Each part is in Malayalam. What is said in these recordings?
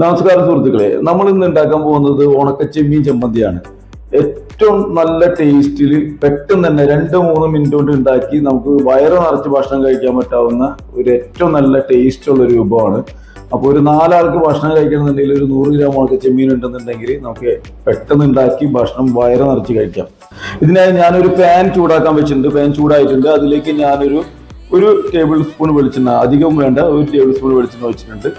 നമസ്കാരം സുഹൃത്തുക്കളെ, നമ്മൾ ഇന്ന് ഉണ്ടാക്കാൻ പോകുന്നത് ഉണക്ക ചെമ്മീൻ ചമ്മന്തിയാണ്. ഏറ്റവും നല്ല ടേസ്റ്റിൽ പെട്ടെന്ന് തന്നെ 2-3 മിനിറ്റ് കൊണ്ട് ഉണ്ടാക്കി നമുക്ക് വയറ് നിറച്ച് ഭക്ഷണം കഴിക്കാൻ പറ്റാവുന്ന ഒരു ഏറ്റവും നല്ല ടേസ്റ്റ് ഉള്ള ഒരു വിഭവമാണ്. അപ്പോൾ ഒരു 4 ആൾക്ക് ഭക്ഷണം കഴിക്കണമെന്നുണ്ടെങ്കിൽ ഒരു 100 ഗ്രാം ഉണക്ക ചെമ്മീൻ ഉണ്ടെന്നുണ്ടെങ്കിൽ നമുക്ക് പെട്ടെന്ന് ഉണ്ടാക്കി ഭക്ഷണം വയറ് നിറച്ച് കഴിക്കാം. ഇതിനായി ഞാനൊരു പാൻ ചൂടാക്കാൻ വെച്ചിട്ടുണ്ട്. പാൻ ചൂടായിട്ടുണ്ട്. അതിലേക്ക് ഒരു ടേബിൾ സ്പൂൺ വെളിച്ചെണ്ണ, അധികം വേണ്ട, ഒരു ടേബിൾ സ്പൂൺ വെളിച്ചെണ്ണ വെച്ചിട്ടുണ്ട്.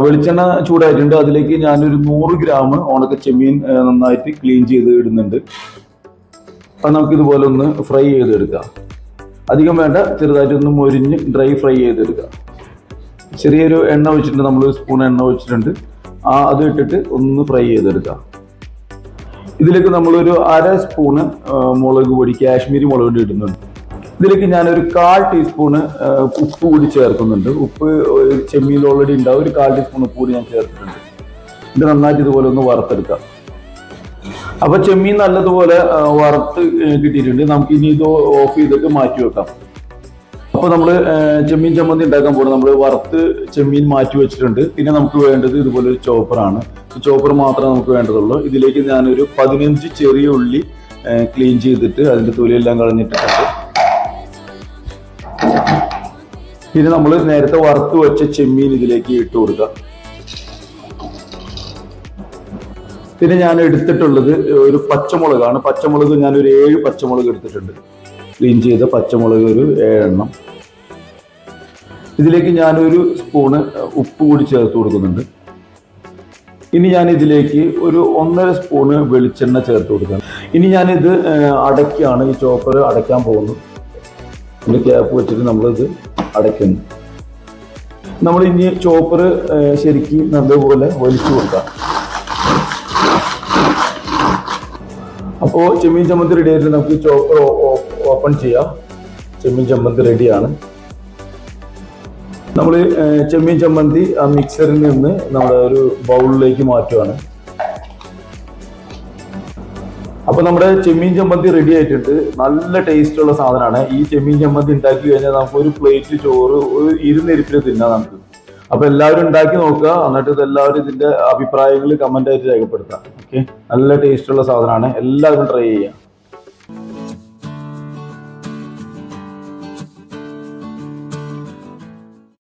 വെളിച്ചെണ്ണ ചൂടായിട്ടുണ്ട്. അതിലേക്ക് ഞാനൊരു 100 ഗ്രാം ഉണക്ക ചെമ്മീൻ നന്നായിട്ട് ക്ലീൻ ചെയ്ത് ഇടുന്നുണ്ട്. അപ്പം നമുക്കിതുപോലെ ഒന്ന് ഫ്രൈ ചെയ്തെടുക്കാം. അധികം വേണ്ട, ചെറുതായിട്ടൊന്ന് മൊരിഞ്ഞ് ഡ്രൈ ഫ്രൈ ചെയ്തെടുക്കാം. ചെറിയൊരു എണ്ണ വെച്ചിട്ടുണ്ട്, നമ്മളൊരു സ്പൂൺ എണ്ണ വെച്ചിട്ടുണ്ട്. അത് ഇട്ടിട്ട് ഒന്ന് ഫ്രൈ ചെയ്തെടുക്കാം. ഇതിലേക്ക് നമ്മളൊരു 1/2 സ്പൂണ് മുളക് പൊടി, കാശ്മീരി മുളക് പൊടി ഇടുന്നുണ്ട്. ഇതിലേക്ക് ഞാനൊരു 1/4 ടീസ്പൂണ് ഉപ്പ് കൂടി ചേർക്കുന്നുണ്ട്. ഉപ്പ് ചെമ്മീൻ ഓൾറെഡി ഉണ്ടാവും. ഒരു 1/4 ടീസ്പൂൺ ഉപ്പ് കൂടി ഞാൻ ചേർത്തിട്ടുണ്ട്. ഇത് നന്നായിട്ട് ഇതുപോലെ ഒന്ന് വറുത്തെടുക്കാം. അപ്പൊ ചെമ്മീൻ നല്ലതുപോലെ വറുത്ത് കിട്ടിയിട്ടുണ്ട്. നമുക്ക് ഇനി ഇത് ഓഫ് ചെയ്തിട്ട് മാറ്റി വെക്കാം. അപ്പൊ നമ്മള് ചെമ്മീൻ ചമ്മന്തി ഉണ്ടാക്കാൻ പോകുന്നത്, നമ്മൾ വറുത്ത് ചെമ്മീൻ മാറ്റി വെച്ചിട്ടുണ്ട്. പിന്നെ നമുക്ക് വേണ്ടത് ഇതുപോലെ ഒരു ചോപ്പറാണ്. ചോപ്പർ മാത്രമേ നമുക്ക് വേണ്ടതുള്ളൂ. ഇതിലേക്ക് ഞാനൊരു 15 ചെറിയ ഉള്ളി ക്ലീൻ ചെയ്തിട്ട് അതിന്റെ തൊലിയെല്ലാം കളഞ്ഞിട്ടിട്ടുണ്ട്. പിന്നെ നമ്മൾ നേരത്തെ വറുത്ത് വെച്ച ചെമ്മീൻ ഇതിലേക്ക് ഇട്ട് കൊടുക്കുക. പിന്നെ ഞാൻ എടുത്തിട്ടുള്ളത് ഒരു പച്ചമുളകാണ്. പച്ചമുളക് ഞാനൊരു 7 പച്ചമുളക് എടുത്തിട്ടുണ്ട്. ക്ലീൻ ചെയ്ത പച്ചമുളക് ഒരു 7 എണ്ണം. ഇതിലേക്ക് ഞാനൊരു സ്പൂണ് ഉപ്പ് കൂടി ചേർത്ത് കൊടുക്കുന്നുണ്ട്. ഇനി ഞാൻ ഇതിലേക്ക് ഒരു 1.5 സ്പൂണ് വെളിച്ചെണ്ണ ചേർത്ത് കൊടുക്കണം. ഇനി ഞാനിത് അടയ്ക്കാണ്, ഈ ചോപ്പർ അടയ്ക്കാൻ പോകുന്നു. ഇതിൻ്റെ ക്യാപ്പ് വെച്ചിട്ട് നമ്മളിത് അടയ്ക്കുന്നു. നമ്മൾ ഇനി ചോപ്പർ ശരിക്കും നല്ലപോലെ വലിച്ചു കൊടുക്കാം. അപ്പോൾ ചെമ്മീൻ ചമ്മന്തി റെഡി ആയിട്ട് നമുക്ക് ചോപ്പർ ഓപ്പൺ ചെയ്യാം. ചെമ്മീൻ ചമ്മന്തി റെഡിയാണ്. നമ്മൾ ചെമ്മീൻ ചമ്മന്തി ആ മിക്സറിൽ നിന്ന് നമ്മുടെ ഒരു ബൗളിലേക്ക് മാറ്റുകയാണ്. അപ്പൊ നമ്മുടെ ചെമ്മീൻ ചമ്മന്തി റെഡി ആയിട്ടുണ്ട്. നല്ല ടേസ്റ്റ് ഉള്ള സാധനമാണ്. ഈ ചെമ്മീൻ ചമ്മന്തി ഉണ്ടാക്കി കഴിഞ്ഞാൽ നമുക്ക് ഒരു പ്ലേറ്റ് ചോറ് ഒരു 2 ഇരിപ്പിൽ തിന്നാം നമുക്ക്. അപ്പൊ എല്ലാവരും ഉണ്ടാക്കി നോക്കുക. എന്നിട്ട് ഇതെല്ലാവരും ഇതിന്റെ അഭിപ്രായങ്ങൾ കമന്റ് ആയിട്ട് രേഖപ്പെടുത്താം. ഓക്കെ, നല്ല ടേസ്റ്റ് ഉള്ള സാധനമാണ്. എല്ലാവരും ട്രൈ ചെയ്യാം.